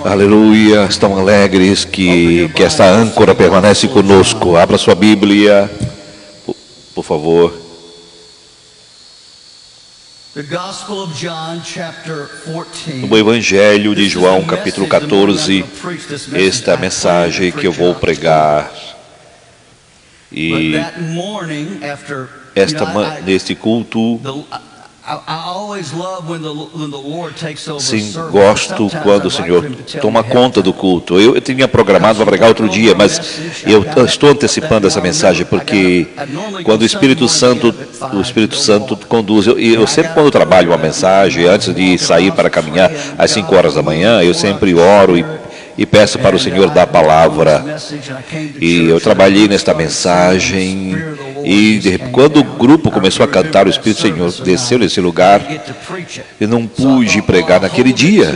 Aleluia, estão alegres que esta âncora permanece conosco. Abra sua Bíblia, por favor. No Evangelho de João, capítulo 14, esta é a mensagem que eu vou pregar. E neste culto, sim, gosto quando o Senhor toma conta do culto. Eu tinha programado para pregar outro dia, mas eu estou antecipando essa mensagem porque quando o Espírito Santo conduz, eu sempre quando trabalho uma mensagem, antes de sair para caminhar às 5 horas da manhã, eu sempre oro e peço para o Senhor dar a palavra. E eu trabalhei nesta mensagem e quando o grupo começou a cantar, o Espírito do Senhor desceu nesse lugar. Eu não pude pregar naquele dia.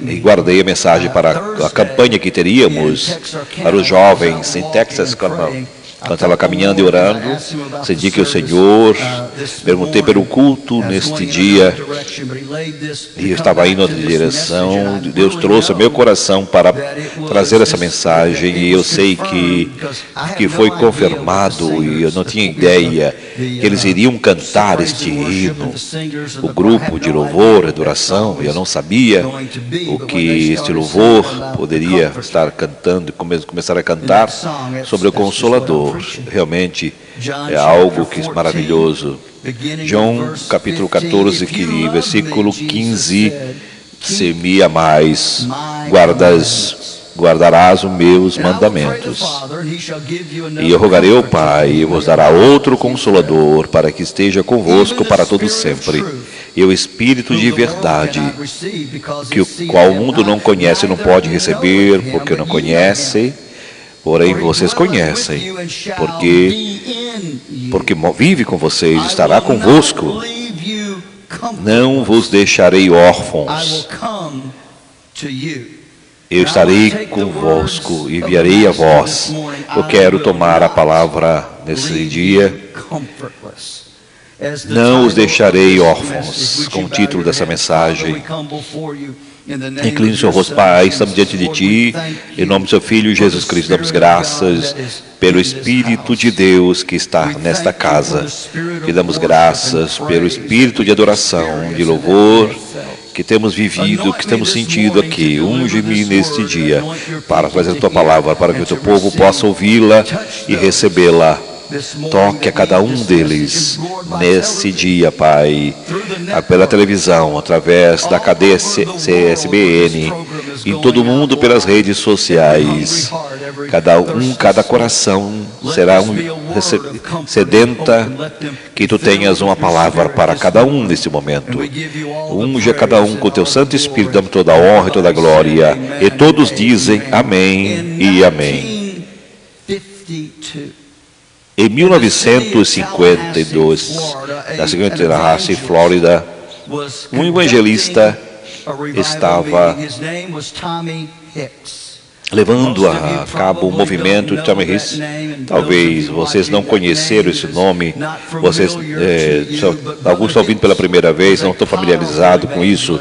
E guardei a mensagem para a campanha que teríamos para os jovens em Texas, quando estava caminhando e orando. Senti que o Senhor, perguntei pelo culto neste dia, e eu estava indo em outra direção. Deus trouxe ao meu coração para trazer essa mensagem, e eu sei que foi confirmado, e eu não tinha ideia que eles iriam cantar este hino, o grupo de louvor e adoração. Eu não sabia o que este louvor poderia estar cantando, começar a cantar sobre o Consolador. Realmente é algo que é maravilhoso. João capítulo 14, versículo 15: se me amais, guardarás os meus mandamentos. E eu rogarei ao Pai, e vos dará outro Consolador, para que esteja convosco para todo sempre. E o Espírito de verdade, que o qual o mundo não conhece, não pode receber, porque não conhece. Porém, vocês conhecem, porque vive com vocês, estará convosco. Não vos deixarei órfãos. Eu estarei convosco e enviarei a vós. Eu quero tomar a palavra nesse dia. Não os deixarei órfãos, com o título dessa mensagem. Incline o seu rosto, Pai, estamos diante de Ti, em nome do Seu Filho Jesus Cristo. Damos graças pelo Espírito de Deus que está nesta casa. E damos graças pelo Espírito de adoração, de louvor, que temos vivido, que temos sentido aqui. Unge-me neste dia para trazer a Tua palavra, para que o Teu povo possa ouvi-la e recebê-la. Toque a cada um deles nesse dia, Pai, pela televisão, através da cadeia CSBN, em todo mundo pelas redes sociais. Cada coração será sedenta, que Tu tenhas uma palavra para cada um nesse momento. Unge a cada um com o Teu Santo Espírito, damos toda a honra e toda a glória. E todos dizem amém e amém. Em 1952, na seguinte raça, Flórida, um evangelista estava levando a cabo o movimento de Tommy Hicks. Talvez vocês não conheceram esse nome, alguns estão ouvindo pela primeira vez, não estão familiarizados com isso.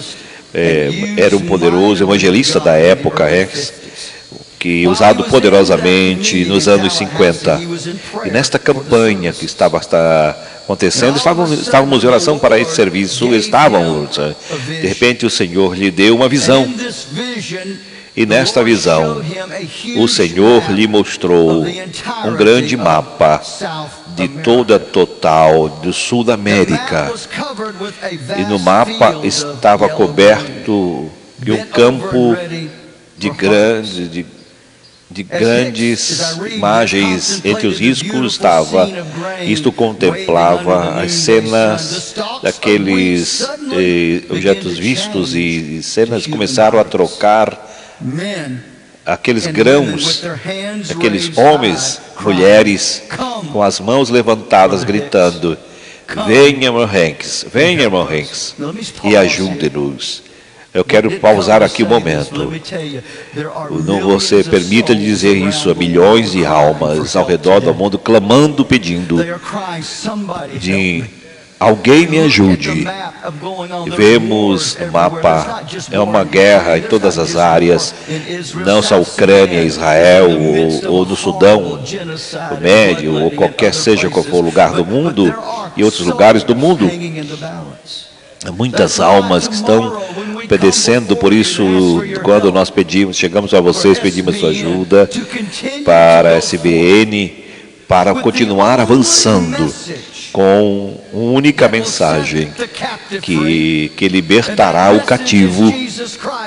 Era um poderoso evangelista da época, que usado poderosamente nos anos 50. E nesta campanha que estava acontecendo, estávamos em oração para esse serviço, de repente o Senhor lhe deu uma visão. E nesta visão, o Senhor lhe mostrou um grande mapa de toda total do sul da América. E no mapa estava coberto de um campo de grandes imagens. Entre os riscos isto contemplava as cenas daqueles objetos vistos, e cenas começaram a trocar aqueles grãos, aqueles homens, mulheres, com as mãos levantadas, gritando: venha, irmão Hanks, e ajude-nos. Eu quero pausar aqui um momento. Não você permita-lhe dizer isso a milhões de almas ao redor do mundo, clamando, pedindo de alguém me ajude. Vemos o mapa, é uma guerra em todas as áreas, não só a Ucrânia, Israel, ou no Sudão, o Médio, ou qualquer seja qual for o lugar do mundo, e outros lugares do mundo. Há muitas almas que estão padecendo, por isso, quando nós chegamos a vocês, pedimos sua ajuda para a SBN, para continuar avançando com uma única mensagem que libertará o cativo,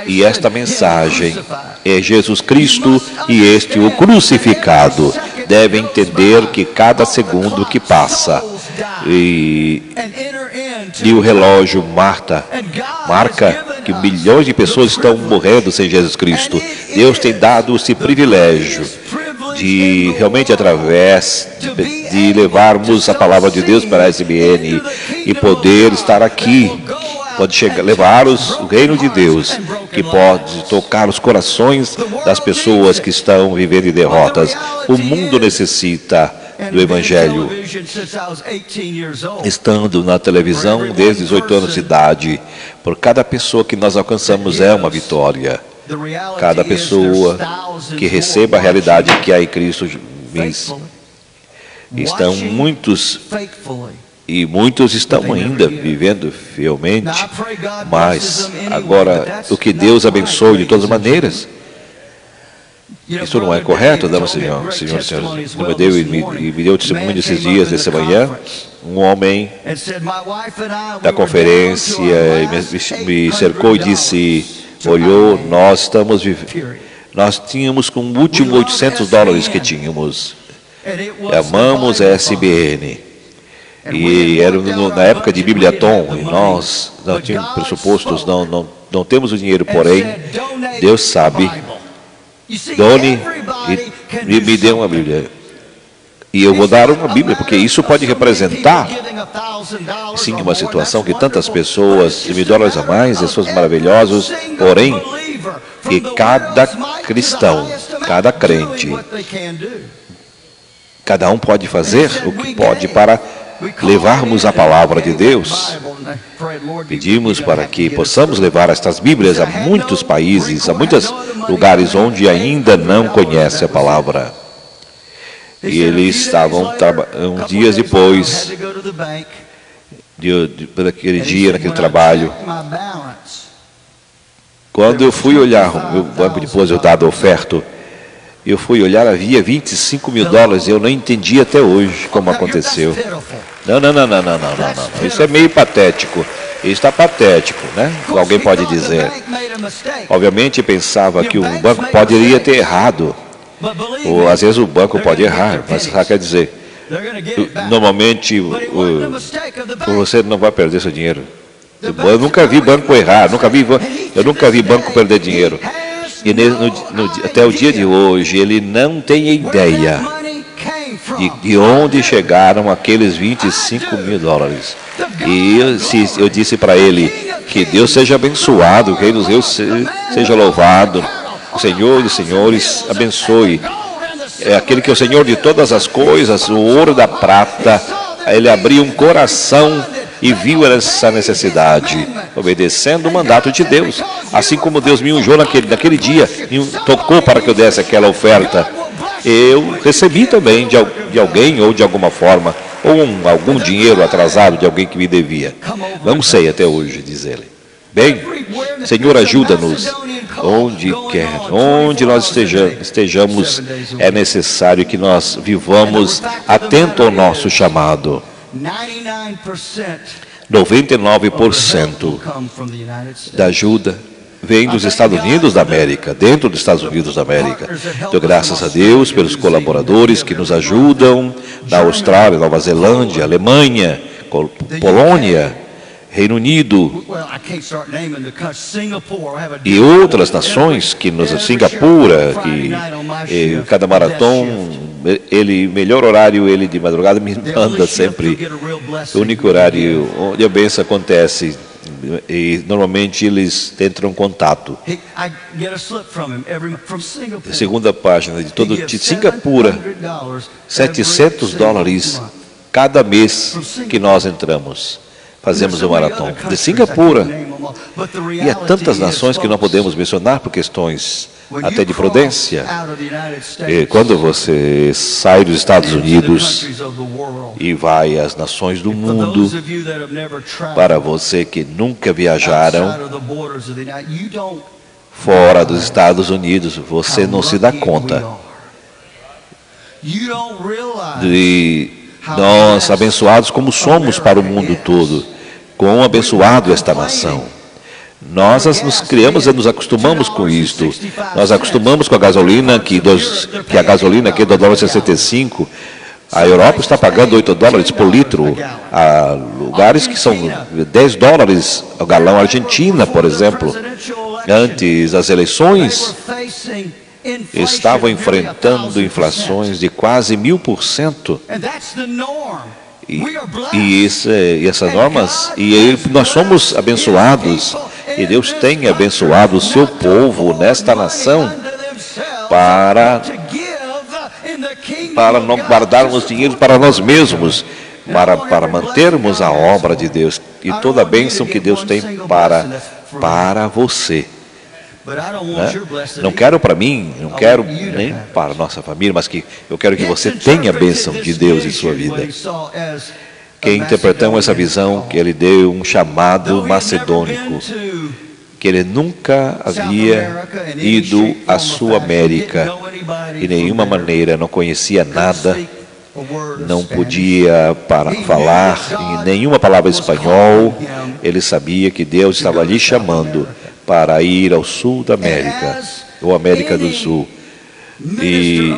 e esta mensagem é Jesus Cristo e este o crucificado. Deve entender que cada segundo que passa e o relógio marca que milhões de pessoas estão morrendo sem Jesus Cristo. Deus tem dado esse privilégio de realmente, através de levarmos a palavra de Deus para a SBN e poder estar aqui, pode levar o reino de Deus, que pode tocar os corações das pessoas que estão vivendo em derrotas. O mundo necessita do Evangelho. Estando na televisão desde 18 anos de idade, por cada pessoa que nós alcançamos é uma vitória. Cada pessoa que receba a realidade que há em Cristo estão muitos, e muitos estão ainda vivendo fielmente, mas agora o que Deus abençoe de todas as maneiras. Isso não é correto, damas e senhores. Me deu testemunho esses dias, dessa manhã, um homem da conferência me cercou e disse, olhou, nós tínhamos com o último $800 que tínhamos, amamos a SBN, e era na época de Bibliaton, e nós não tínhamos pressupostos, não temos o dinheiro, porém, Deus sabe, done e me dê uma Bíblia. E eu vou dar uma Bíblia, porque isso pode representar, sim, uma situação que tantas pessoas, $1.000 a mais, pessoas maravilhosas, porém, que cada cristão, cada crente, cada um pode fazer o que pode para levarmos a palavra de Deus. Pedimos para que possamos levar estas Bíblias a muitos países, a muitos lugares onde ainda não conhece a palavra. E eles estavam uns dias depois daquele dia, naquele trabalho. Quando eu fui olhar o meu banco depois eu dado a oferta, eu fui olhar, havia $25.000, eu não entendi até hoje como aconteceu. Não. Isso é meio patético. Isso está patético, né? Alguém pode dizer. Obviamente pensava que o banco poderia ter errado. Ou às vezes o banco pode errar, mas sabe, quer dizer, normalmente você não vai perder seu dinheiro. Eu nunca vi banco errar, eu nunca vi banco perder dinheiro. E até o dia de hoje ele não tem ideia de onde chegaram aqueles $25.000. E eu disse para ele que Deus seja abençoado, que o Rei dos Reis seja louvado. O Senhor dos Senhores abençoe. É aquele que é o Senhor de todas as coisas, o ouro da prata. Ele abriu um coração e viu essa necessidade, obedecendo o mandato de Deus. Assim como Deus me ungiu naquele dia, me tocou para que eu desse aquela oferta. Eu recebi também de alguém ou de alguma forma, ou algum dinheiro atrasado de alguém que me devia. Não sei até hoje, diz ele. Bem, Senhor, ajuda-nos. Onde nós estejamos, é necessário que nós vivamos atento ao nosso chamado. 99% da ajuda vem dos Estados Unidos da América, dentro dos Estados Unidos da América. Então, graças a Deus pelos colaboradores que nos ajudam da Austrália, Nova Zelândia, Alemanha, Polônia, Reino Unido e outras nações, que Singapura, que cada maratona, melhor horário, ele de madrugada me manda sempre, o único horário onde a bênção acontece, e normalmente eles entram em contato. Segunda página de Singapura, $700 cada mês que nós entramos. fazemos o maratona. De Singapura. E há tantas nações que não podemos mencionar por questões até de prudência. E quando você sai dos Estados Unidos e vai às nações do mundo, para você que nunca viajaram fora dos Estados Unidos, você não se dá conta de nós abençoados como somos para o mundo todo. Quão abençoado esta nação. Nós nos criamos e nos acostumamos com isto. Nós acostumamos com a gasolina, que a gasolina aqui é $2,65. A Europa está pagando $8 por litro. Há lugares que são $10 o galão. A Argentina, por exemplo, antes das eleições, estavam enfrentando inflações de quase 1000%. E essas normas, nós somos abençoados, e Deus tem abençoado o seu povo nesta nação para não guardarmos dinheiro para nós mesmos, para mantermos a obra de Deus e toda a bênção que Deus tem para você. Não quero para mim, não quero nem para a nossa família, mas que eu quero que você tenha a bênção de Deus em sua vida. Que interpretamos essa visão, que ele deu um chamado macedônico, que ele nunca havia ido à Sul América, de nenhuma maneira, não conhecia nada, não podia falar em nenhuma palavra espanhol. Ele sabia que Deus estava lhe chamando para ir ao sul da América, ou América do Sul. E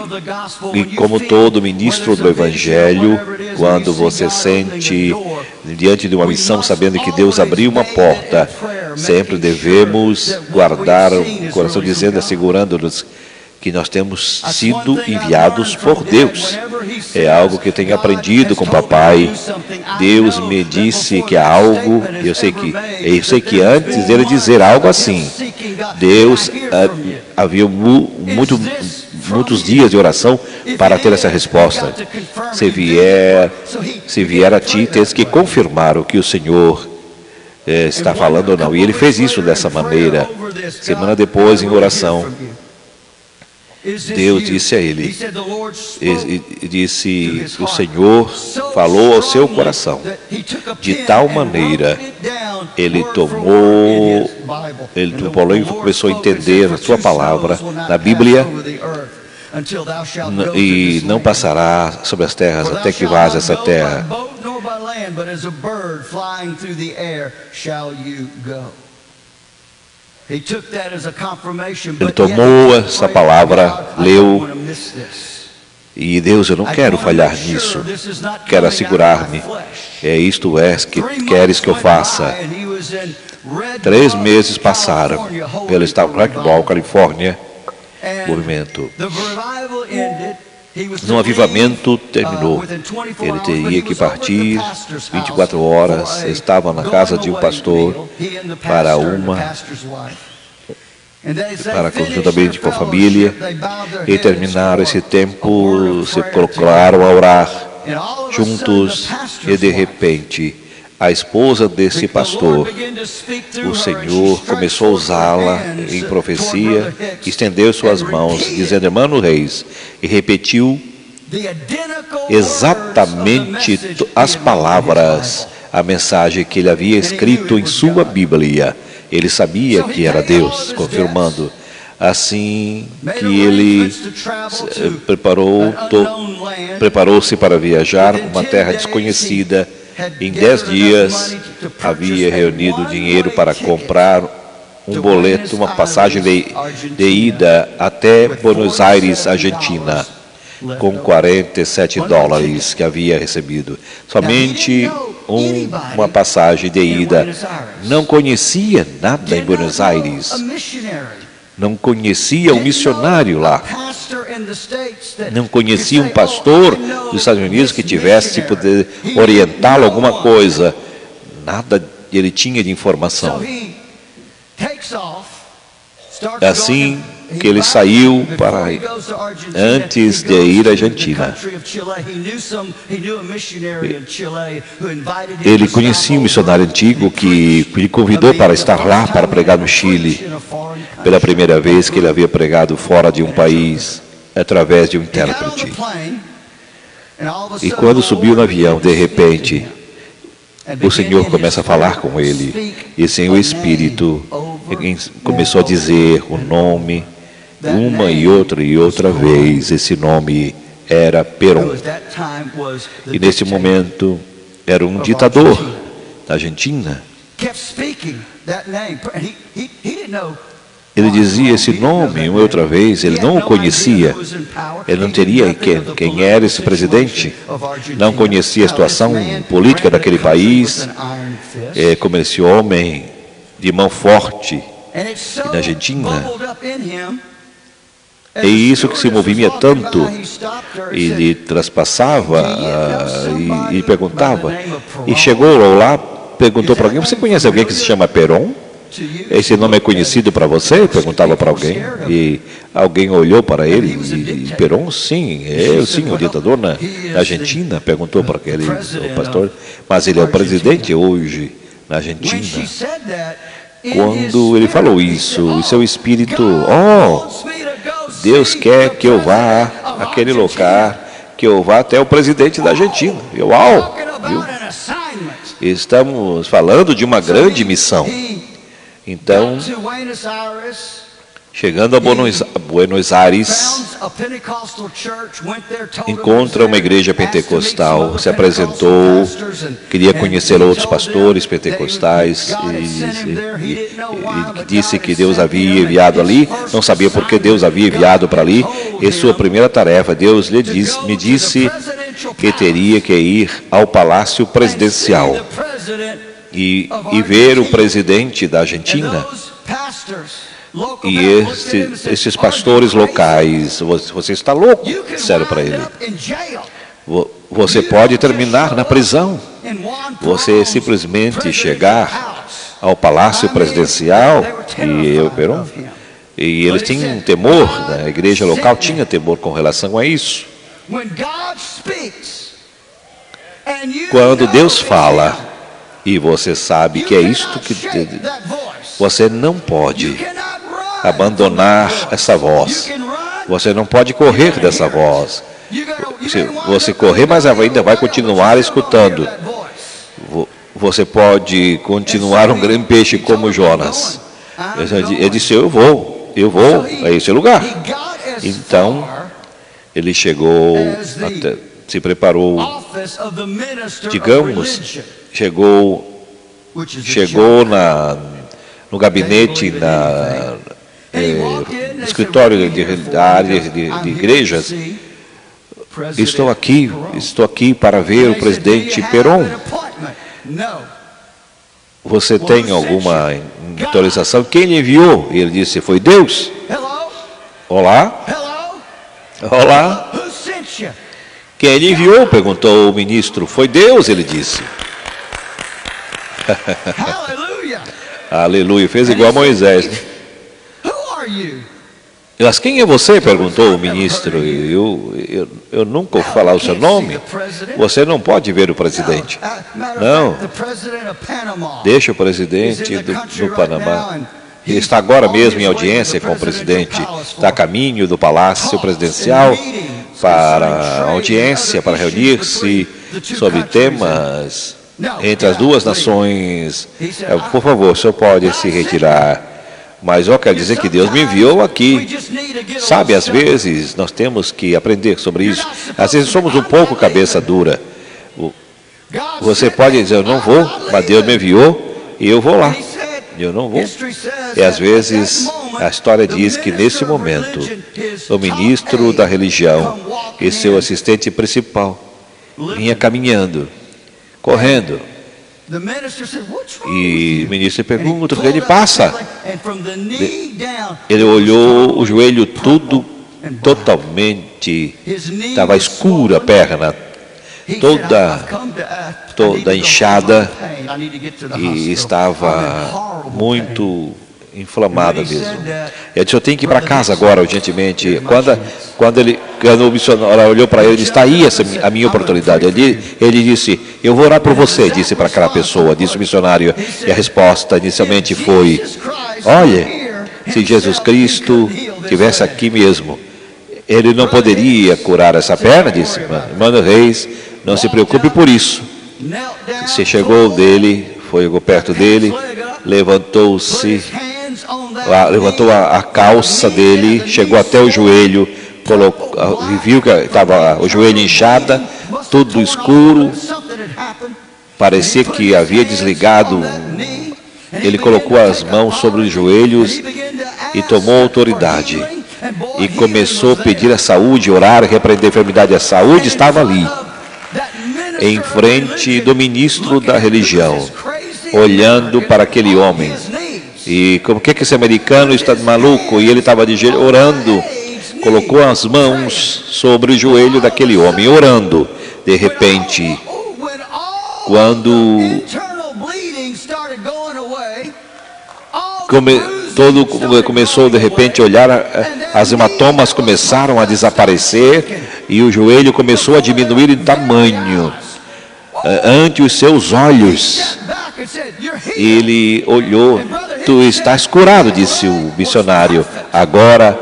como todo ministro do Evangelho, quando você sente diante de uma missão, sabendo que Deus abriu uma porta, sempre devemos guardar o coração, dizendo, assegurando-nos que nós temos sido enviados por Deus. É algo que eu tenho aprendido com o papai. Deus me disse que há algo, eu sei que antes dele dizer algo assim, Deus havia muitos dias de oração para ter essa resposta. Se vier a ti, tens que confirmar o que o Senhor está falando ou não. E ele fez isso dessa maneira. Semana depois, em oração, Deus disse a ele, o Senhor falou ao seu coração, de tal maneira, ele começou a entender a sua palavra na Bíblia, e não passará sobre as terras até que vás essa terra. Ele tomou essa palavra, leu, e Deus, eu não quero falhar nisso, quero assegurar-me, isto que queres que eu faça. 3 meses passaram, ele estava em Rockwall, Califórnia, movimento. No avivamento terminou, ele teria que partir 24 horas, estava na casa de um pastor conjuntamente com a família, e terminaram esse tempo, se procuraram a orar juntos, e de repente a esposa desse pastor, o Senhor começou a usá-la em profecia, estendeu suas mãos, dizendo, irmão Reis, e repetiu exatamente as palavras, a mensagem que ele havia escrito em sua Bíblia. Ele sabia que era Deus, confirmando. Assim que ele preparou-se para viajar uma terra desconhecida. Em 10 dias, havia reunido dinheiro para comprar um boleto, uma passagem de ida até Buenos Aires, Argentina, com $47 que havia recebido. Somente uma passagem de ida. Não conhecia nada em Buenos Aires. Não conhecia um missionário lá. Não conhecia um pastor dos Estados Unidos que tivesse poder orientá-lo alguma coisa. Nada ele tinha de informação. Assim, que ele saiu para antes de ir à Argentina. Ele conhecia um missionário antigo que lhe convidou para estar lá para pregar no Chile, pela primeira vez que ele havia pregado fora de um país através de um intérprete. E quando subiu no avião, de repente, o Senhor começa a falar com ele, e sem o Espírito começou a dizer o nome, uma e outra vez. Esse nome era Perón. E nesse momento era um ditador da Argentina. Ele dizia esse nome uma outra vez, ele não o conhecia, ele não teria quem era esse presidente, não conhecia a situação política daquele país, como esse homem de mão forte na Argentina. É isso que se movia tanto, ele traspassava e perguntava, e chegou lá, perguntou para alguém, você conhece alguém que se chama Perón? Esse nome é conhecido para você? Perguntava para alguém. E alguém olhou para ele e Perón, sim, sim, o ditador na Argentina. Perguntou para aquele o pastor, mas ele é o presidente hoje na Argentina. Quando ele falou isso, o seu espírito, Deus quer que eu vá àquele lugar, que eu vá até o presidente da Argentina. Viu? Estamos falando de uma grande missão. Então, chegando a Buenos Aires, encontra uma igreja pentecostal, se apresentou, queria conhecer outros pastores pentecostais e disse que Deus havia enviado ali, não sabia por que Deus havia enviado para ali, e sua primeira tarefa, Deus me disse que teria que ir ao Palácio Presidencial e ver o presidente da Argentina. E esses pastores locais, você está louco, disseram para ele. Você pode terminar na prisão. Você simplesmente chegar ao Palácio Presidencial e eles tinham temor, a igreja local tinha temor com relação a isso. Quando Deus fala, e você sabe que é isto que você não pode abandonar essa voz. Você não pode correr dessa voz. Você correr, mas ainda vai continuar escutando. Você pode continuar um grande peixe como Jonas. Ele disse, eu vou a esse lugar. Então, ele chegou, se preparou, digamos, chegou no gabinete, no escritório da área de igrejas. Estou aqui para ver o presidente Perón. Você tem alguma autorização? Quem lhe enviou? Ele disse, foi Deus. Olá? Olá? Quem lhe enviou? Perguntou o ministro. Foi Deus, ele disse. Aleluia, fez igual a Moisés, né? Mas quem é você? Perguntou o ministro. Eu nunca ouvi falar o seu nome. Você não pode ver o presidente. Não. Deixa o presidente do Panamá. Ele está agora mesmo em audiência com o presidente. Está a caminho do Palácio Presidencial para audiência, para reunir-se sobre temas entre as duas nações. Por favor, o senhor pode se retirar. Mas eu quero dizer que Deus me enviou aqui. Sabe, às vezes nós temos que aprender sobre isso. Às vezes somos um pouco cabeça dura. Você pode dizer, eu não vou, mas Deus me enviou e eu vou lá. Eu não vou. E às vezes a história diz que nesse momento o ministro da religião e seu assistente principal vinha caminhando, correndo. E o ministro pergunta o que ele passa. Ele olhou o joelho tudo totalmente, estava escura a perna, toda inchada, e estava muito inflamada mesmo. Ele disse, eu tenho que ir para casa agora, urgentemente. Quando o missionário olhou para ele, ele disse, está aí a minha oportunidade. Ele disse, eu vou orar por você, disse para aquela pessoa, disse o missionário. E a resposta inicialmente foi, olha, se Jesus Cristo estivesse aqui mesmo, ele não poderia curar essa perna, disse Emmanuel Reis, não se preocupe por isso. Se chegou dele, foi perto dele, levantou-se, levantou a calça dele, chegou até o joelho, viu que estava o joelho inchado, tudo escuro, parecia que havia desligado. Ele colocou as mãos sobre os joelhos e tomou autoridade. E começou a pedir a saúde, orar, repreender a enfermidade. A saúde estava ali, em frente do ministro da religião, olhando para aquele homem. E como que esse americano está maluco? E ele estava de joelho, orando, colocou as mãos sobre o joelho daquele homem, orando. De repente, quando começou de repente a olhar, as hematomas começaram a desaparecer e o joelho começou a diminuir em tamanho ante os seus olhos. Ele olhou, tu estás curado, disse o missionário. Agora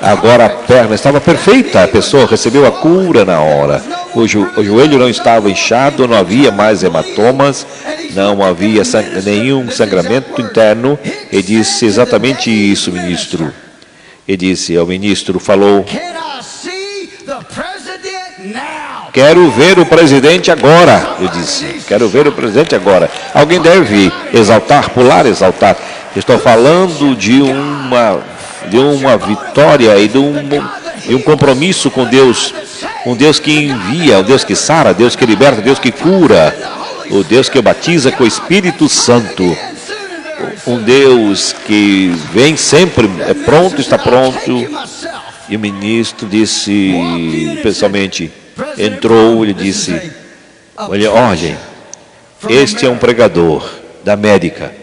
a perna estava perfeita, a pessoa recebeu a cura na hora. O joelho não estava inchado, não havia mais hematomas, não havia nenhum sangramento interno. Ele disse exatamente isso, ministro. Ele disse, o ministro falou, quero ver o presidente agora. Eu disse, quero ver o presidente agora. Alguém deve exaltar, pular, exaltar. Estou falando de uma vitória e de um compromisso com Deus. Um Deus que envia, um Deus que sara, Deus que liberta, Deus que cura, o Deus que batiza com o Espírito Santo, um Deus que vem sempre, é pronto, está pronto. E o ministro disse, pessoalmente, entrou, ele disse, olha, este é um pregador da América.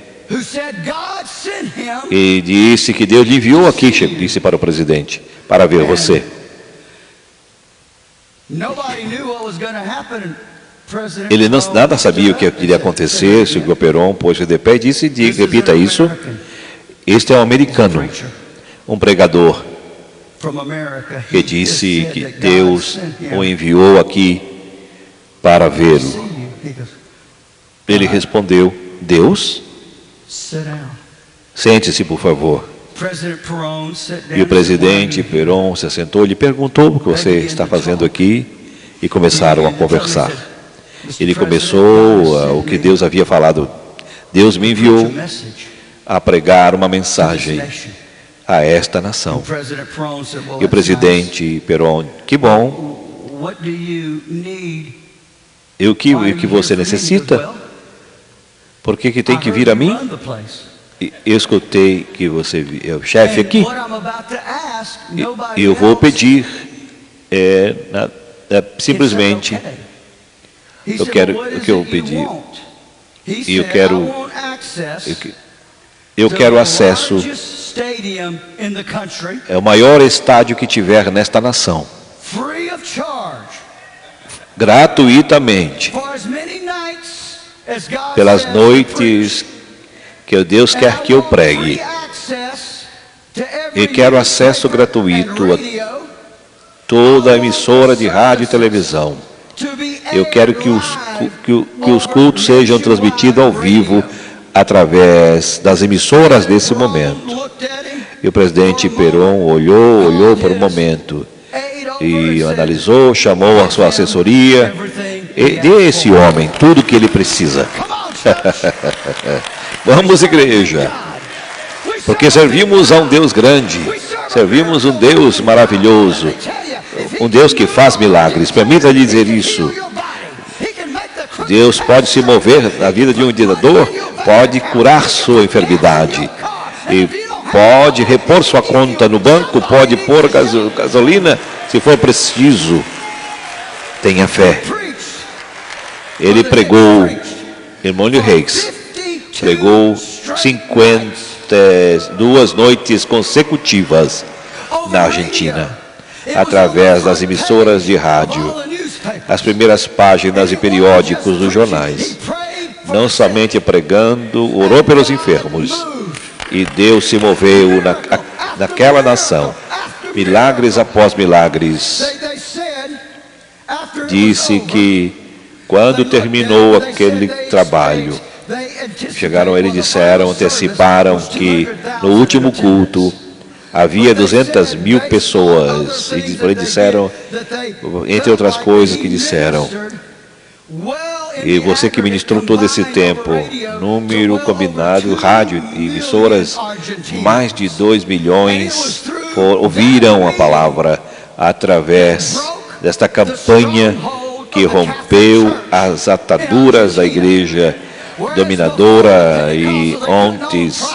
E disse que Deus lhe enviou aqui, disse para o presidente, para ver você. Ele nada sabia o que iria acontecer. Se o Perón pôs-se de pé e disse, repita isso, este é um americano, um pregador, que disse que Deus o enviou aqui para vê-lo. Ele respondeu, Deus? Sente-se, por favor. E o presidente Perón se sentou e lhe perguntou o que você está fazendo aqui, e começaram a conversar. Ele começou o que Deus havia falado. Deus me enviou a pregar uma mensagem a esta nação. E o presidente Perón, que bom. E o que você necessita? Por que tem que vir a mim? Eu escutei que você é o chefe aqui. E eu vou pedir simplesmente eu quero o que eu pedi. E eu quero acesso. É o maior estádio que tiver nesta nação, gratuitamente, pelas noites que Deus quer que eu pregue. E quero acesso gratuito a toda a emissora de rádio e televisão. Eu quero que os cultos sejam transmitidos ao vivo através das emissoras desse momento. E o presidente Perón olhou por um momento e analisou, chamou a sua assessoria e dê a esse homem tudo o que ele precisa. Vamos, igreja, porque servimos a um Deus grande, servimos um Deus maravilhoso, um Deus que faz milagres. Permita-lhe dizer isso. Deus pode se mover na vida de um ditador, pode curar sua enfermidade, e pode repor sua conta no banco, pode pôr gasolina se for preciso. Tenha fé. Ele pregou, Emmanuel Reis pregou 52 2 noites consecutivas na Argentina, através das emissoras de rádio, as primeiras páginas e periódicos dos jornais. Não somente pregando, orou pelos enfermos. E Deus se moveu naquela nação, milagres após milagres. Disse que quando terminou aquele trabalho, chegaram a ele e disseram, anteciparam que no último culto havia 200.000 pessoas. E ele disseram, entre outras coisas que disseram, e você que ministrou todo esse tempo, número combinado, rádio e emissoras, mais de 2 milhões ouviram a palavra através desta campanha que rompeu as ataduras da igreja dominadora e antes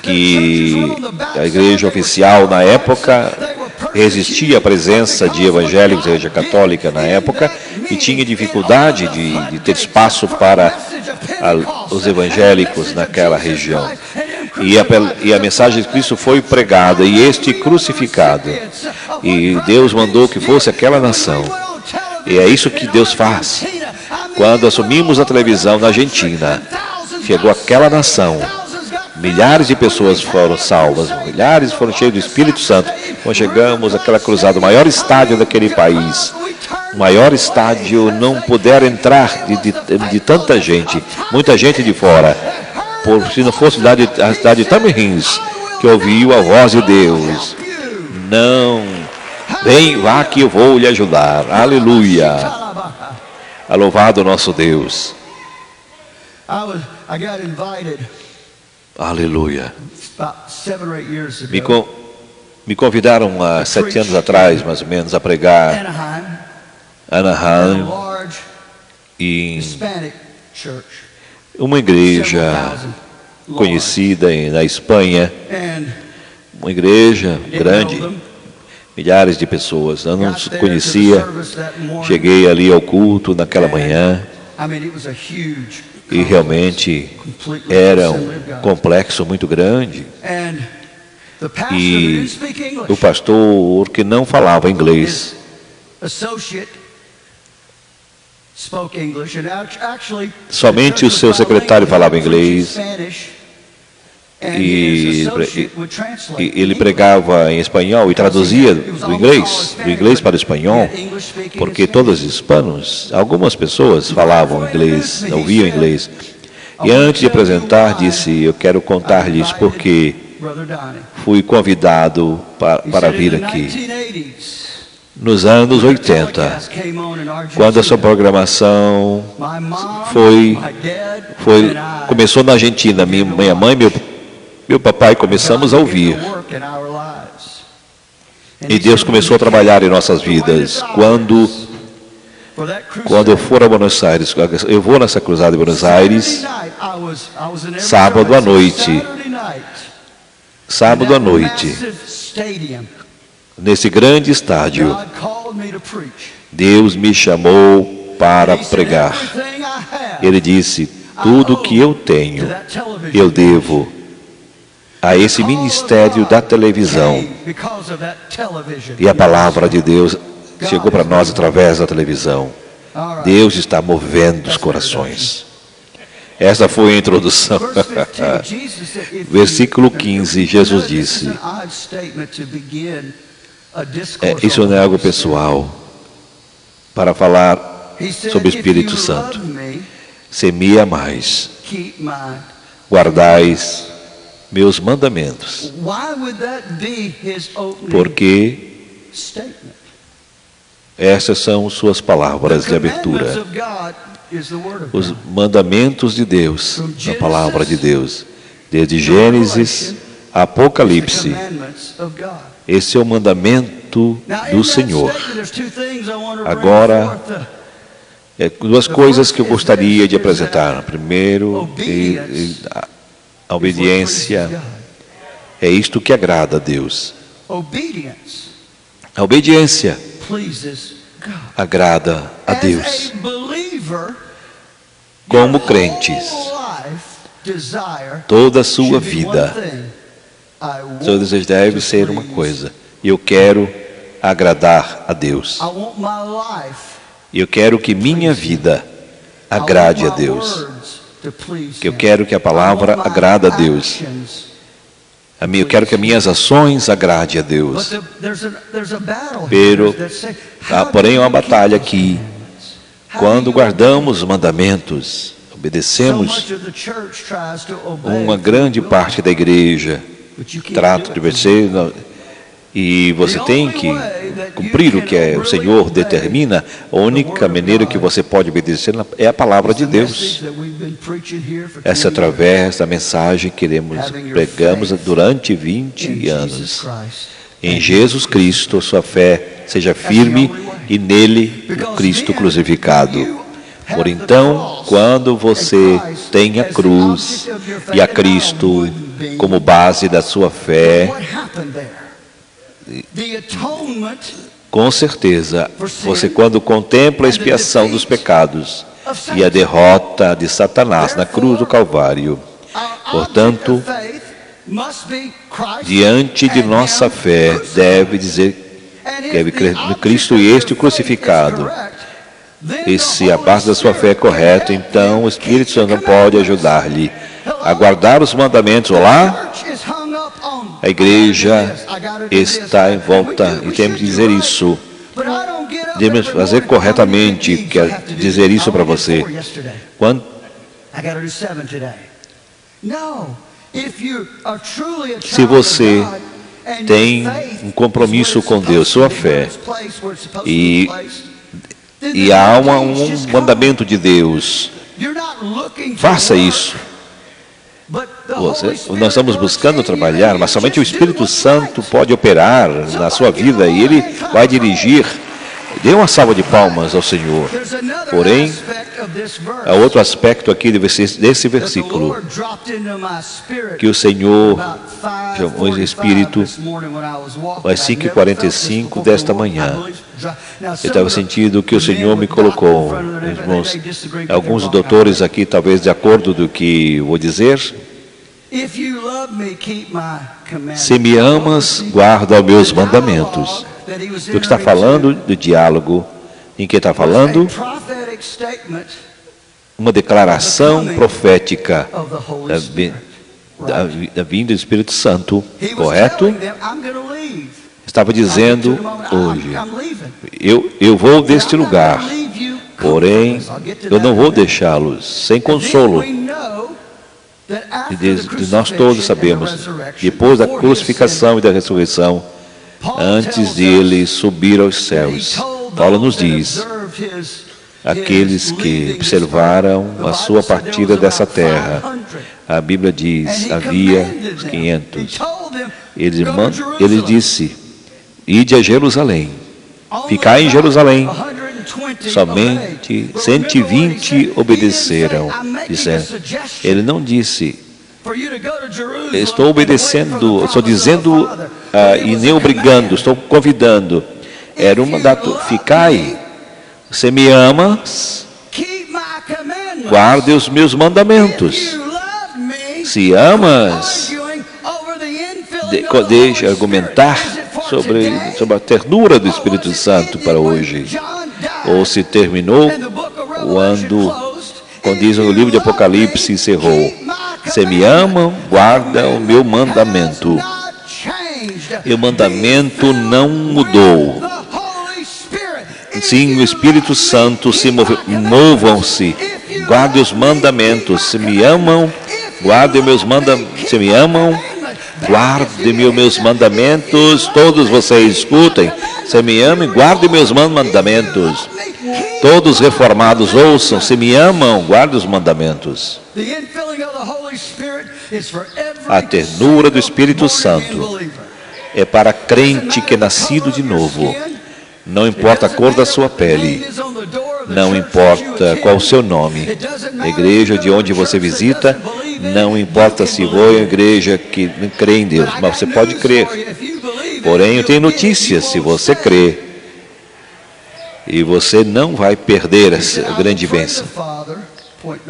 que a igreja oficial na época resistia à presença de evangélicos, a igreja católica na época, e tinha dificuldade de ter espaço para os evangélicos naquela região. E a mensagem de Cristo foi pregada, e este crucificado. E Deus mandou que fosse aquela nação. E é isso que Deus faz. Quando assumimos a televisão na Argentina, chegou aquela nação. Milhares de pessoas foram salvas, milhares foram cheios do Espírito Santo. Quando chegamos àquela cruzada, o maior estádio daquele país, o maior estádio, não puderam entrar de tanta gente, muita gente de fora. Se não fosse a cidade de Tamirins, que ouviu a voz de Deus, não, vem, vá que eu vou lhe ajudar. Aleluia. Louvado o nosso Deus. Aleluia. Me convidaram há 7 anos atrás, mais ou menos, a pregar Anaheim, em uma igreja conhecida na Espanha, uma igreja grande, milhares de pessoas. Eu não conhecia, cheguei ali ao culto naquela manhã, e realmente era um complexo muito grande. E o pastor que não falava inglês, somente o seu secretário falava inglês, e ele pregava em espanhol e traduzia do inglês para o espanhol, porque todos os hispanos, algumas pessoas falavam inglês, ouviam inglês. E antes de apresentar, disse, eu quero contar-lhes porque fui convidado para vir aqui. Nos anos 80, quando a sua programação começou na Argentina, minha mãe e meu papai começamos a ouvir. E Deus começou a trabalhar em nossas vidas. Quando eu for a Buenos Aires, eu vou nessa cruzada de Buenos Aires, sábado à noite, nesse grande estádio, Deus me chamou para pregar. Ele disse, tudo que eu tenho, eu devo a esse ministério da televisão. E a palavra de Deus chegou para nós através da televisão. Deus está movendo os corações. Essa foi a introdução. Versículo 15, Jesus disse, isso não é algo pessoal, para falar sobre o Espírito Santo. Se me amais, guardais meus mandamentos. Porque essas são suas palavras de abertura. Os mandamentos de Deus, a palavra de Deus, desde Gênesis a Apocalipse. Esse é o mandamento do Senhor. Agora, duas coisas que eu gostaria de apresentar. Primeiro, a obediência é isto que agrada a Deus. A obediência agrada a Deus. Como crentes, toda a sua vida Seu desejo deve ser uma coisa: eu quero agradar a Deus. Eu quero que minha vida agrade a Deus. Eu quero que a palavra agrade a Deus. Eu quero que as minhas ações agradem a Deus. Porém, há uma batalha aqui. Quando guardamos os mandamentos, obedecemos, uma grande parte da igreja trata de obedecer, e você tem que cumprir o que o Senhor determina. A única maneira que você pode obedecer é a palavra de Deus. Essa é através da mensagem que pregamos durante 20 anos. Em Jesus Cristo, sua fé seja firme e nele, o Cristo crucificado. Por então, quando você tem a cruz e a Cristo como base da sua fé, com certeza, você quando contempla a expiação dos pecados e a derrota de Satanás na cruz do Calvário, portanto, diante de nossa fé, deve crer no Cristo e este crucificado. E se a base da sua fé é correta, então o Espírito Santo não pode ajudar-lhe a guardar os mandamentos. Olá? A igreja está em volta, e temos que dizer isso. Devemos fazer corretamente, quer dizer isso para você. Se você tem um compromisso com Deus, sua fé, e há um mandamento de Deus, faça isso. Nós estamos buscando trabalhar, mas somente o Espírito Santo pode operar na sua vida e Ele vai dirigir. Dê uma salva de palmas ao Senhor. Porém, há outro aspecto aqui desse versículo, que o Senhor chamou de Espírito às 5h45 desta manhã. Eu estava sentindo que o Senhor me colocou, irmãos, alguns doutores aqui, talvez de acordo do que vou dizer. Se me amas, guarda os meus mandamentos. Do que está falando do diálogo, em que está falando uma declaração profética da vinda do Espírito Santo, correto? Estava dizendo hoje, eu vou deste lugar, porém eu não vou deixá-los sem consolo. E nós todos sabemos, depois da crucificação e da ressurreição, antes de ele subir aos céus, Paulo nos diz, aqueles que observaram a sua partida dessa terra, a Bíblia diz, havia 500. Ele disse, ide a Jerusalém, ficai em Jerusalém. Somente 120 obedeceram, dizendo. Ele não disse, estou obedecendo, estou dizendo e nem obrigando, estou convidando. Era um mandato, ficai, você me amas, guarde os meus mandamentos. Se amas, deixe argumentar sobre a ternura do Espírito Santo para hoje. Ou se terminou quando diz no livro de Apocalipse, encerrou. Se me amam, guarda o meu mandamento. E o mandamento não mudou. Sim, o Espírito Santo se movam-se. Guarde os mandamentos. Se me amam, guarde meus mandamentos. Se me amam, guarde meus mandamentos. Todos vocês escutem. Se me amam, guarde meus mandamentos. Todos reformados ouçam. Se me amam, guarde os mandamentos. A ternura do Espírito Santo é para crente que é nascido de novo. Não importa a cor da sua pele, não importa qual o seu nome, a igreja de onde você visita, não importa se foi a igreja que não crê em Deus, mas você pode crer. Porém, eu tenho notícias, se você crê, e você não vai perder essa grande bênção.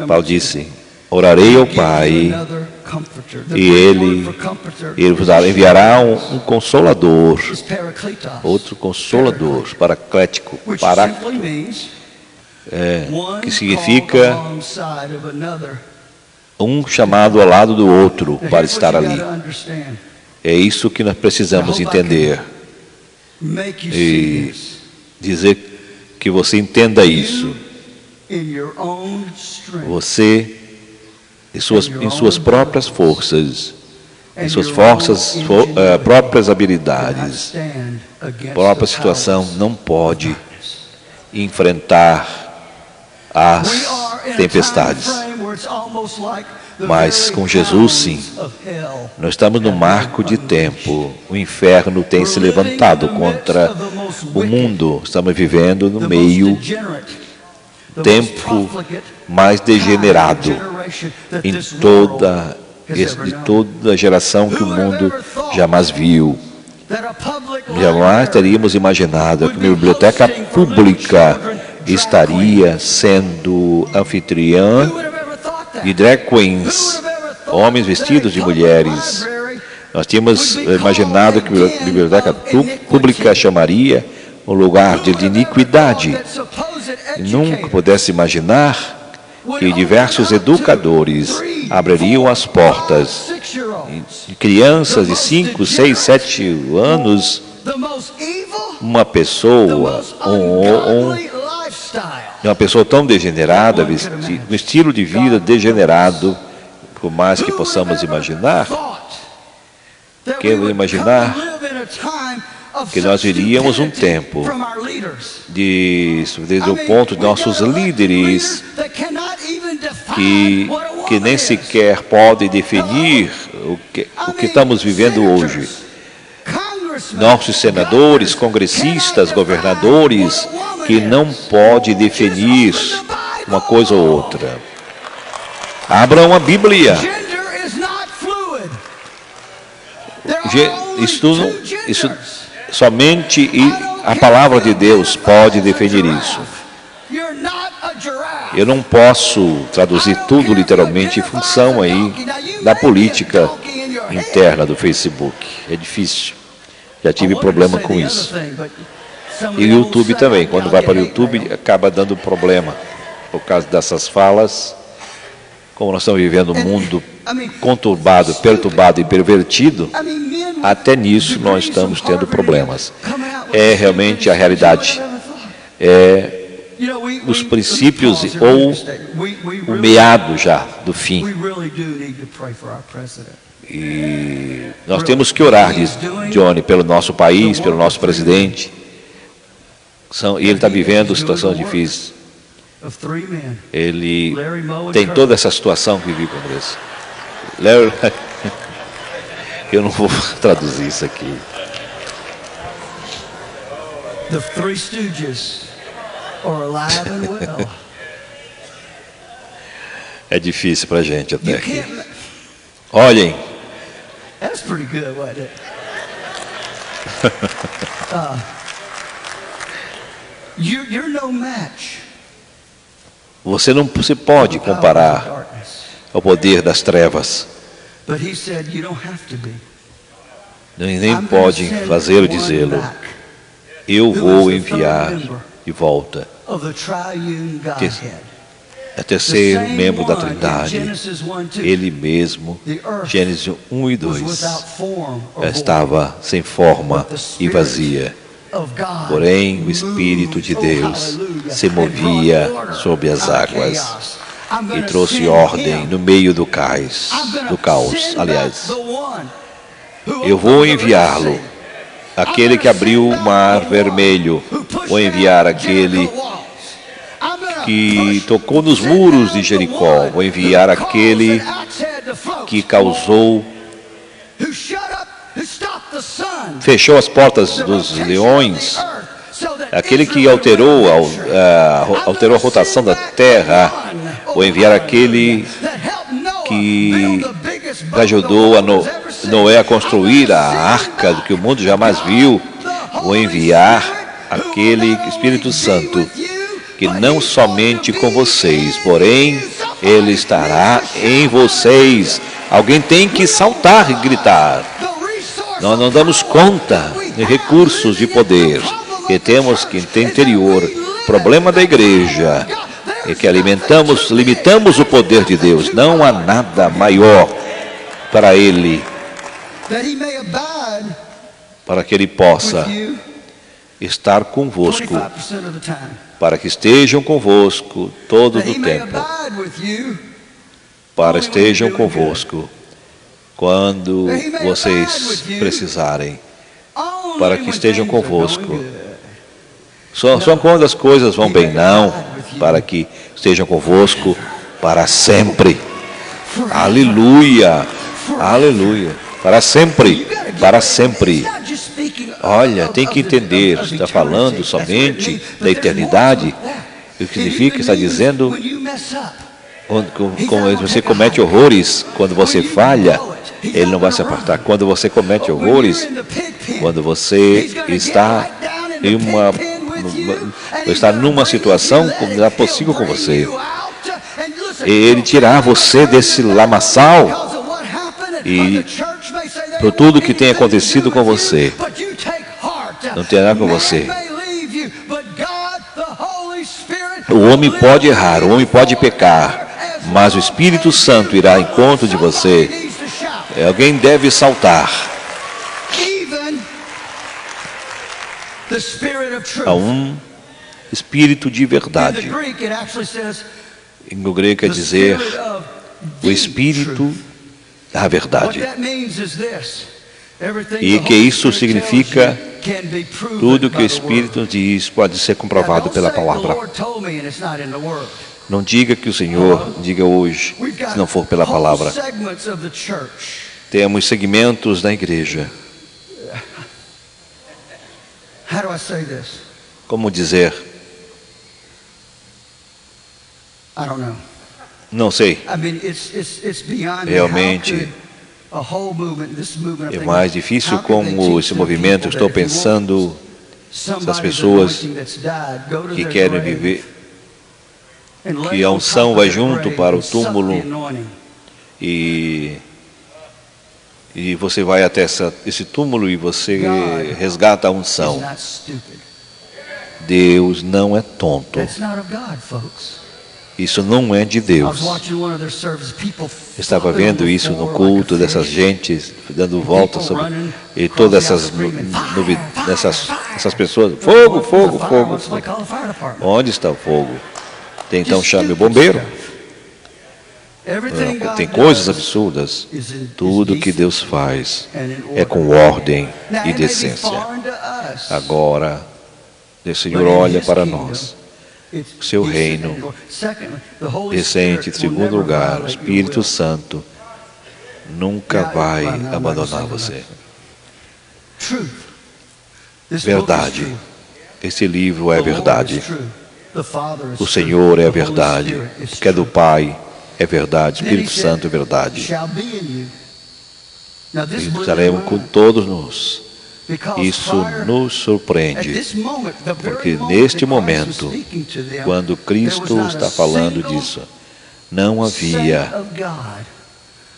Paulo disse, orarei ao Pai E Ele vos enviará um Consolador, outro Consolador, paraclético, paráclito, que significa um chamado ao lado do outro para estar ali. É isso que nós precisamos entender. E dizer que você entenda isso. Você, em suas próprias forças, em suas próprias habilidades, própria situação, não pode enfrentar as tempestades. Mas com Jesus, sim. Nós estamos no marco de tempo. O inferno tem se levantado contra o mundo. Estamos vivendo no meio tempo mais degenerado de toda a geração que o mundo jamais viu. Jamais teríamos imaginado que uma biblioteca pública estaria sendo anfitriã de drag queens, homens vestidos de mulheres. Nós tínhamos imaginado que a biblioteca pública chamaria um lugar de iniquidade. Nunca pudesse imaginar que diversos educadores abririam as portas. E crianças de 5, 6, 7 anos, uma pessoa, uma pessoa tão degenerada, um estilo de vida degenerado, por mais que possamos imaginar, que nós iríamos um tempo desde o ponto de nossos líderes que nem sequer podem definir o que estamos vivendo hoje. Nossos senadores, congressistas, governadores, que não podem definir uma coisa ou outra. Abram a Bíblia. Isso somente a palavra de Deus pode definir isso. Eu não posso traduzir tudo literalmente em função aí da política interna do Facebook. É difícil. Já tive problema com isso. E o YouTube também. Quando vai para o YouTube, acaba dando problema por causa dessas falas. Como nós estamos vivendo um mundo conturbado, perturbado e pervertido, até nisso nós estamos tendo problemas. É realmente a realidade. É os princípios ou o meado já do fim. E nós temos que orar, diz Johnny, pelo nosso país, pelo nosso presidente. E ele está vivendo situações difíceis. Ele tem toda essa situação que vive com Deus. Eu não vou traduzir isso aqui. The Three Stooges are alive and well. É difícil para a gente até aqui. Olhem. That's pretty good, wasn't it? You're no match. Você não se pode comparar ao poder das trevas. Nem pode fazê-lo dizê-lo. Eu vou enviar de volta a terceiro membro da Trindade, ele mesmo. Gênesis 1 e 2 estava sem forma e vazia. Porém, o Espírito de Deus se movia sobre as águas e trouxe ordem no meio do caos. Aliás, eu vou enviá-lo, aquele que abriu o mar vermelho. Vou enviar aquele que tocou nos muros de Jericó. Vou enviar aquele que fechou as portas dos leões, aquele que alterou a rotação da terra. Vou enviar aquele que ajudou a Noé a construir a arca que o mundo jamais viu. Vou enviar aquele Espírito Santo que não somente com vocês, porém ele estará em vocês Alguém tem que saltar e gritar. Nós não damos conta de recursos de poder que temos que ter interior. O problema da igreja é que limitamos o poder de Deus. Não há nada maior para Ele, para que Ele possa estar convosco, para que estejam convosco todo o tempo, para estejam convosco quando vocês precisarem, para que estejam convosco. Só quando as coisas vão bem, não, para que estejam convosco para sempre. Aleluia, aleluia, para sempre, para sempre. Olha, tem que entender, está falando somente da eternidade. O que significa, está dizendo, quando você comete horrores, quando você falha, Ele não vai se apartar. Quando você comete horrores, quando você está numa situação como não é possível com você, Ele tirar você desse lamaçal e por tudo que tem acontecido com você, não tem nada com você. O homem pode errar, o homem pode pecar, mas o Espírito Santo irá ao encontro de você. Alguém deve saltar. Há um Espírito de verdade. No grego quer dizer o Espírito da verdade. E que isso significa tudo que o Espírito diz pode ser comprovado pela palavra. Não diga que o Senhor diga hoje, se não for pela palavra. Temos segmentos da igreja. Como dizer? Não sei. Realmente é mais difícil como esse movimento. Estou pensando essas pessoas que querem viver, que a unção vai junto para o túmulo e você vai até esse túmulo e você resgata a unção. Deus não é tonto. Isso não é de Deus. Estava vendo isso no culto dessas gentes dando volta sobre e todas essas pessoas. Fogo, fogo, fogo. Onde está o fogo? Então chame o bombeiro. Tem coisas absurdas. Tudo que Deus faz é com ordem e decência. Agora, o Senhor olha para nós. Seu reino recente, em segundo lugar, o Espírito Santo nunca vai abandonar você. Verdade. Esse livro é verdade. O Senhor é a verdade. O que é do Pai é verdade. O Espírito Santo é verdade. E estaremos com todos nós. Isso nos surpreende, porque neste momento, quando Cristo está falando disso, não havia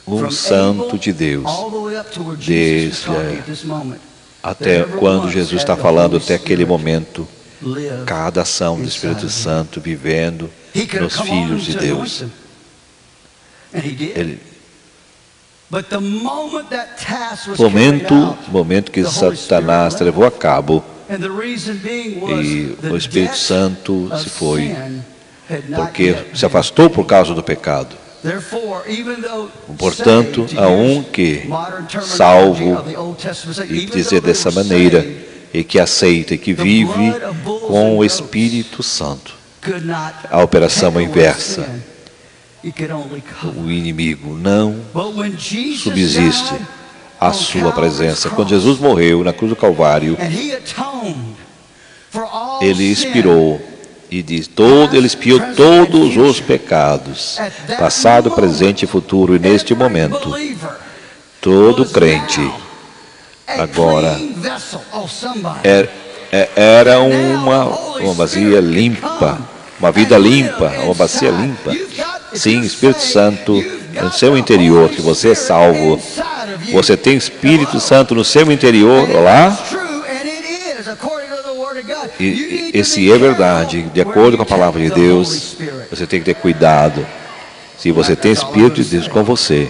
um santo de Deus, desde até quando Jesus está falando até aquele momento, cada ação do Espírito Santo vivendo nos filhos de Deus. Momento que Satanás levou a cabo e o Espírito Santo se foi, porque se afastou por causa do pecado. Portanto, há um que salvo, e dizer dessa maneira, e que aceita e que vive com o Espírito Santo. A operação inversa. O inimigo não subsiste à sua presença. Quando Jesus morreu na cruz do Calvário, Ele expirou e diz: Ele expiou todos os pecados, passado, presente e futuro. E neste momento, todo crente agora era uma bacia limpa, uma vida limpa, uma bacia limpa. Sim, Espírito Santo no seu interior, que você é salvo. Você tem Espírito Santo no seu interior, olá? E esse é verdade, de acordo com a palavra de Deus. Você tem que ter cuidado. Se você tem Espírito de Deus com você,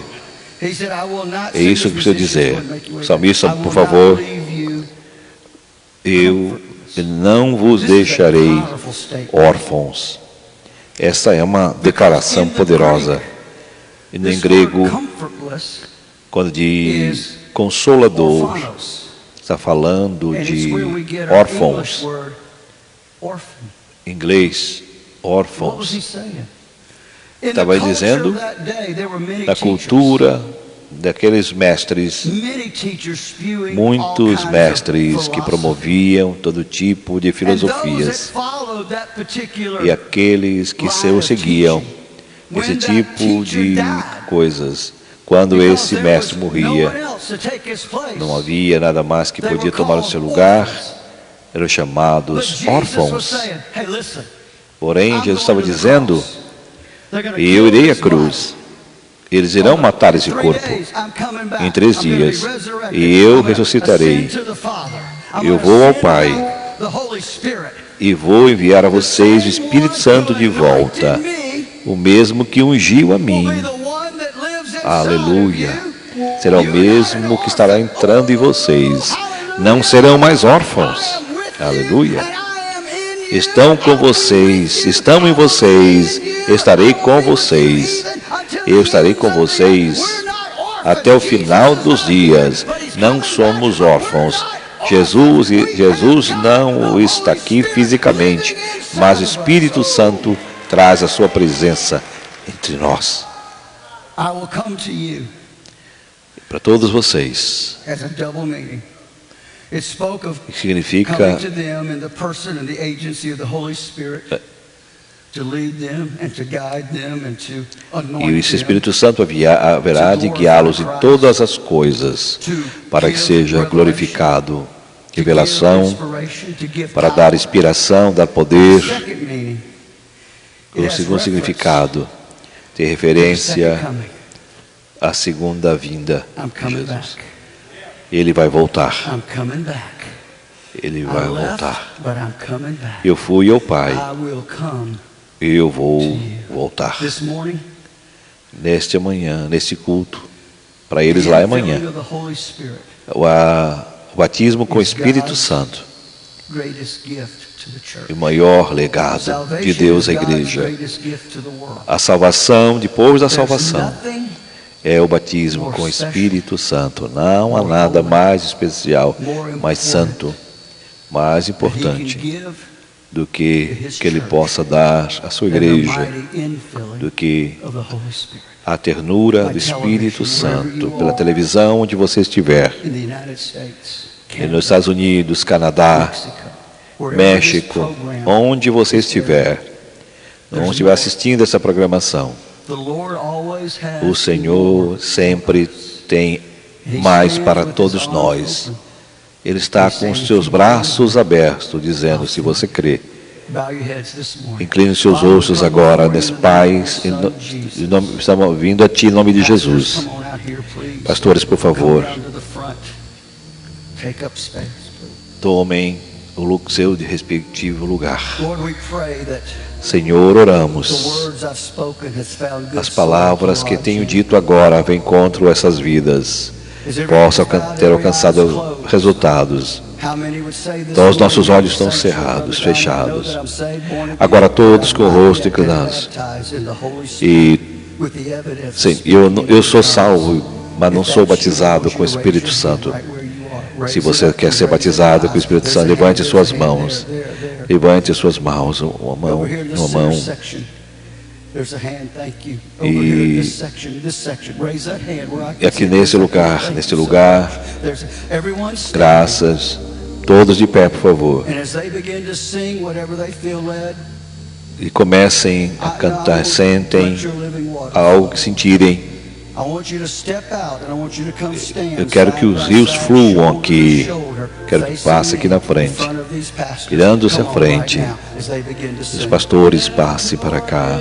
é isso que precisa dizer. Salmista, por favor, eu não vos deixarei órfãos. Essa é uma declaração poderosa. E em grego, quando diz consolador, está falando de órfãos. Em inglês, órfãos. Estava dizendo da cultura daqueles mestres, muitos mestres que promoviam todo tipo de filosofias, e aqueles que o seguiam, esse tipo de coisas. Quando esse mestre morria, não havia nada mais que podia tomar o seu lugar, eram chamados órfãos. Porém, Jesus estava dizendo: eu irei à cruz, eles irão matar esse corpo em 3 dias, e eu ressuscitarei. Eu vou ao Pai e vou enviar a vocês o Espírito Santo de volta, o mesmo que ungiu a mim. Aleluia! Será o mesmo que estará entrando em vocês. Não serão mais órfãos. Aleluia! Estão com vocês, estão em vocês, estarei com vocês. Eu estarei com vocês até o final dos dias. Não somos órfãos. Jesus não está aqui fisicamente, mas o Espírito Santo traz a sua presença entre nós. Para todos vocês, significa e esse Espírito Santo haverá de guiá-los em todas as coisas, para que seja glorificado. Revelação, para dar inspiração, dar poder. O segundo significado, ter referência à segunda vinda de Jesus. Ele vai voltar. Ele vai voltar. Eu fui ao Pai. Eu vou voltar. Neste amanhã, neste culto, para eles lá é amanhã. O batismo com o Espírito Santo. O maior legado de Deus à igreja. A salvação, depois da salvação, é o batismo com o Espírito Santo. Não há nada mais especial, mais santo, mais importante do que Ele possa dar à sua igreja, do que a ternura do Espírito Santo. Pela televisão, onde você estiver, nos Estados Unidos, Canadá, México, onde você estiver assistindo essa programação, o Senhor sempre tem mais para todos nós. Ele está com os seus braços abertos, dizendo: se você crê, incline os seus rostos agora nesse Pai. Estamos vindo a Ti em nome de Jesus. Pastores, por favor, tomem o seu respectivo lugar. Senhor, oramos. As palavras que tenho dito agora vêm contra essas vidas. Possam ter alcançado resultados. Então, os nossos olhos estão cerrados, fechados. Agora todos com o rosto inclinados. E sim, eu sou salvo, mas não sou batizado com o Espírito Santo. Se você quer ser batizado com o Espírito Santo, levante suas mãos. Levante suas mãos, uma mão. E aqui nesse lugar, graças, todos de pé, por favor. E comecem a cantar, sentem algo que sentirem. Eu quero que os rios fluam aqui. Quero que passe aqui na frente. Virando-se à frente. Os pastores passem para cá.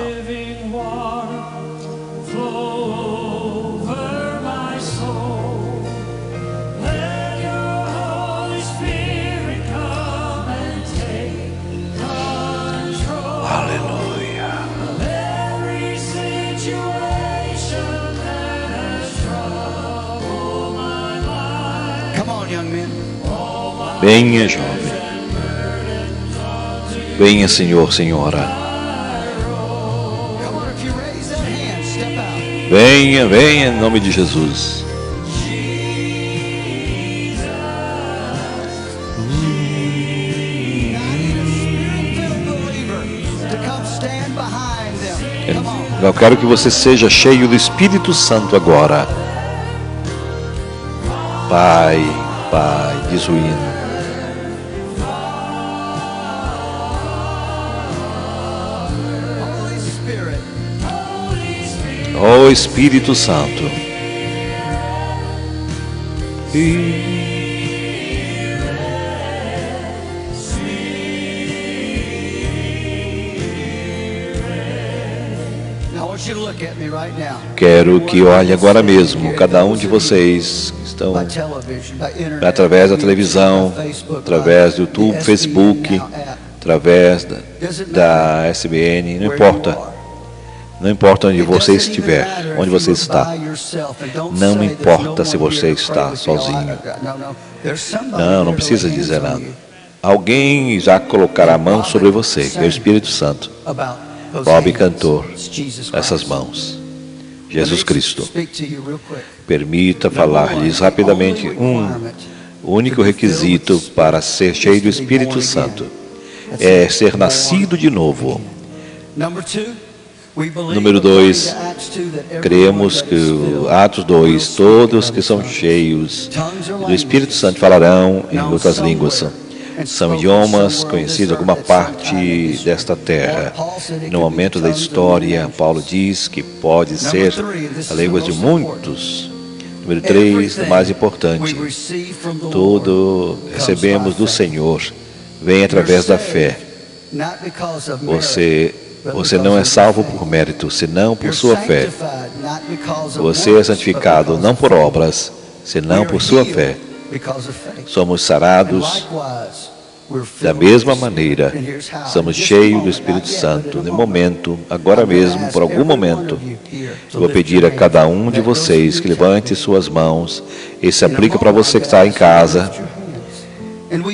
Venha, jovem. Venha, senhor, senhora. Venha, venha, em nome de Jesus. Eu quero que você seja cheio do Espírito Santo agora. Pai, Pai, diz o hino. Ó Espírito Santo. Quero que olhe agora mesmo, cada um de vocês que estão através da televisão, através do YouTube, Facebook, através da SBN, não importa. Não importa onde você estiver, onde você está. Não importa se você está sozinho. Não precisa dizer nada. Alguém já colocará a mão sobre você, que é o Espírito Santo. Bob cantor, essas mãos. Jesus Cristo. Permita falar-lhes rapidamente o único requisito para ser cheio do Espírito Santo é ser nascido de novo. Número 2, cremos que Atos 2, todos que são cheios do Espírito Santo falarão em outras línguas. São idiomas conhecidos em alguma parte desta terra. No momento da história, Paulo diz que pode ser a língua de muitos. Número 3, o mais importante, tudo recebemos do Senhor, vem através da fé. Você não é salvo por mérito, senão por sua fé. Você é santificado não por obras, senão por sua fé. Somos sarados da mesma maneira. Somos cheios do Espírito Santo. No momento, agora mesmo, por algum momento, eu vou pedir a cada um de vocês que levante suas mãos. Isso se aplica para você que está em casa.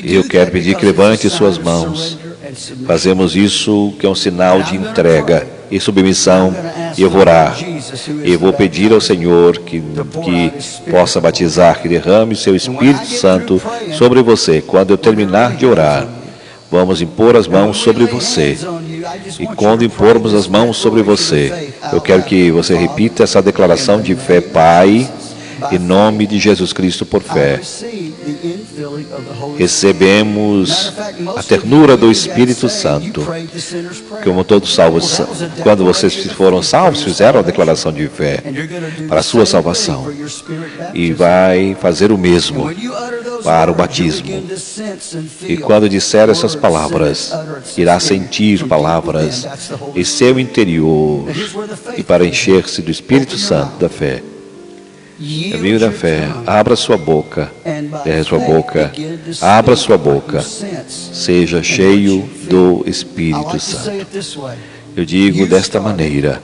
E eu quero pedir que levante suas mãos. Fazemos isso que é um sinal de entrega e submissão. E eu vou orar. E eu vou pedir ao Senhor que possa batizar, que derrame o seu Espírito Santo sobre você. Quando eu terminar de orar, vamos impor as mãos sobre você. E quando impormos as mãos sobre você, eu quero que você repita essa declaração de fé. Pai, em nome de Jesus Cristo, por fé, recebemos a ternura do Espírito Santo. Como todos salvos, quando vocês foram salvos, fizeram a declaração de fé para a sua salvação. E vai fazer o mesmo para o batismo. E quando disser essas palavras, irá sentir palavras em seu interior e para encher-se do Espírito Santo da fé. Amigo da fé, abra sua boca, abra sua boca, seja cheio do Espírito Santo. Eu digo desta maneira,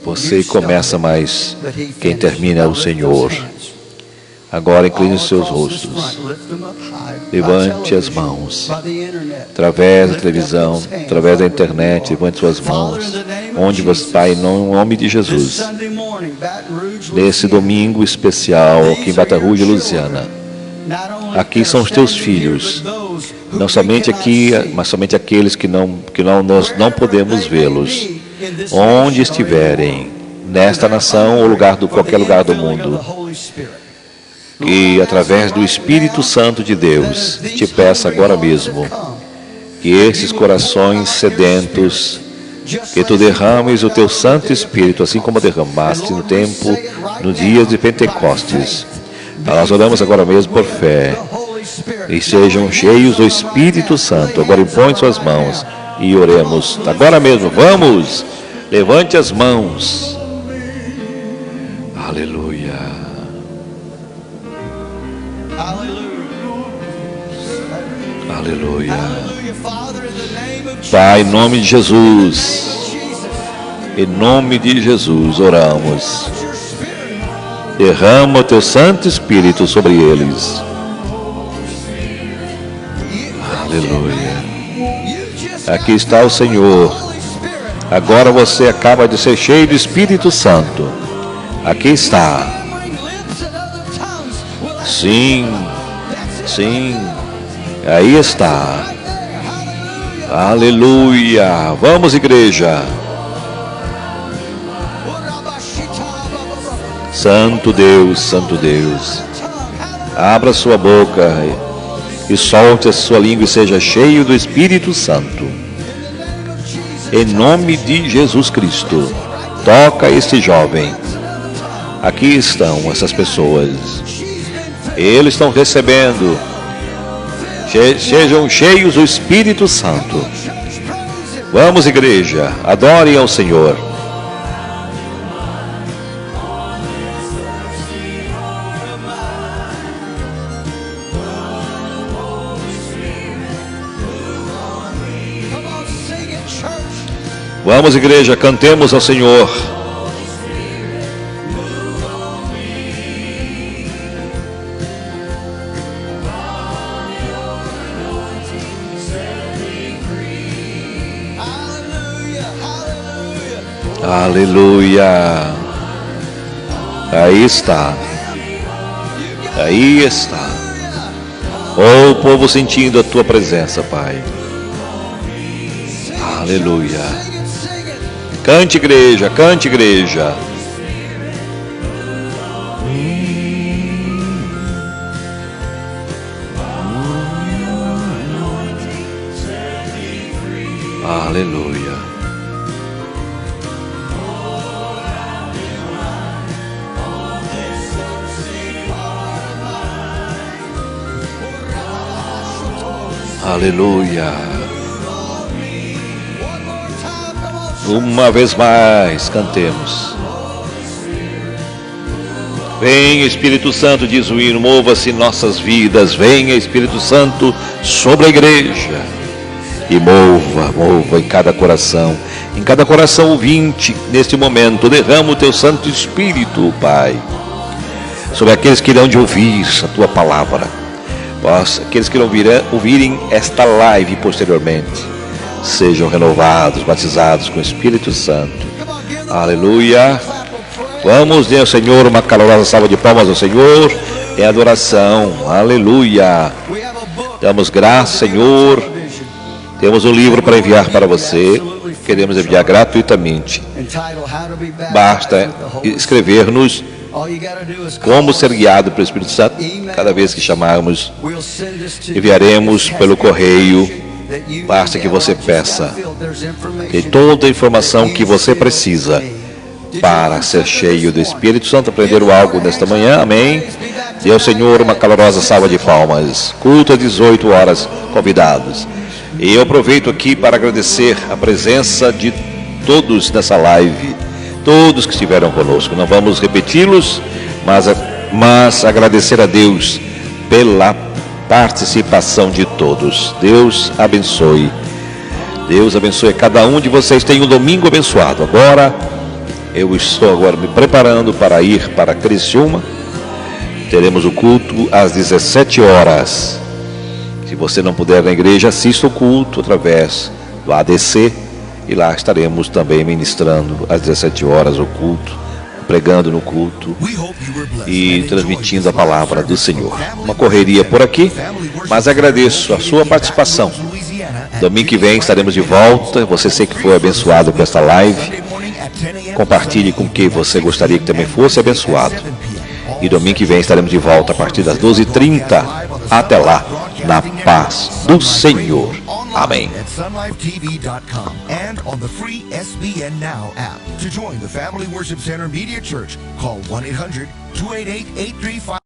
você começa, mas quem termina é o Senhor. Agora incline os seus rostos, levante as mãos, através da televisão, através da internet, levante suas mãos, onde você está, em nome de Jesus. Nesse domingo especial, aqui em Baton Rouge, Louisiana, aqui são os teus filhos, não somente aqui, mas somente aqueles que nós não podemos vê-los, onde estiverem, nesta nação ou qualquer lugar do mundo. E através do Espírito Santo de Deus, te peço agora mesmo que esses corações sedentos, que tu derrames o teu Santo Espírito, assim como derramaste no dia de Pentecostes. Nós oramos agora mesmo por fé, e sejam cheios do Espírito Santo. Agora impõe suas mãos e oremos agora mesmo. Vamos, levante as mãos. Aleluia. Aleluia. Pai, em nome de Jesus, oramos. Derrama o teu Santo Espírito sobre eles. Aleluia. Aqui está o Senhor. Agora você acaba de ser cheio do Espírito Santo. Aqui está. Sim, sim. Aí está. Aleluia. Vamos, igreja. Santo Deus, Santo Deus. Abra sua boca e solte a sua língua e seja cheio do Espírito Santo. Em nome de Jesus Cristo, toca este jovem. Aqui estão essas pessoas. Eles estão recebendo. Sejam cheios do Espírito Santo. Vamos, igreja, adorem ao Senhor. Vamos, igreja, cantemos ao Senhor. Aleluia. Aí está. Aí está. Oh, o povo sentindo a tua presença, Pai. Aleluia. Cante, igreja, cante, igreja. Aleluia. Aleluia. Uma vez mais, cantemos. Venha, Espírito Santo, diz o hino, mova-se em nossas vidas. Venha, Espírito Santo, sobre a igreja. E mova em cada coração ouvinte, neste momento. Derrama o teu Santo Espírito, Pai, sobre aqueles que irão de ouvir a tua palavra. Aqueles que irão ouvirem esta live posteriormente. Sejam renovados, batizados com o Espírito Santo. Aleluia. Vamos, dê ao Senhor uma calorosa salva de palmas ao Senhor em adoração. Aleluia. Damos graças, Senhor. Temos um livro para enviar para você. Queremos enviar gratuitamente. Basta escrever-nos como ser guiado pelo Espírito Santo. Cada vez que chamarmos, enviaremos pelo correio. Basta que você peça. Tem toda a informação que você precisa para ser cheio do Espírito Santo. Aprenderam algo nesta manhã? Amém? Dê ao Senhor uma calorosa salva de palmas. Culto às 18 horas, convidados. E eu aproveito aqui para agradecer a presença de todos nessa live. Todos que estiveram conosco. Não vamos repeti-los, mas agradecer a Deus pela participação de todos. Deus abençoe. Deus abençoe cada um de vocês. Tenha um domingo abençoado. Eu estou me preparando para ir para Criciúma. Teremos o culto às 17 horas. Se você não puder ir na igreja, assista o culto através do ADC. E lá estaremos também ministrando às 17 horas o culto, pregando no culto e transmitindo a palavra do Senhor. Uma correria por aqui, mas agradeço a sua participação. Domingo que vem estaremos de volta. Você sei que foi abençoado com esta live. Compartilhe com quem você gostaria que também fosse abençoado. E domingo que vem estaremos de volta a partir das 12h30. Até lá, na paz do Senhor. Amém. At sunlifetv.com and on the free SBN Now app. To join the Family Worship Center Media Church, call 1-800-288-8355.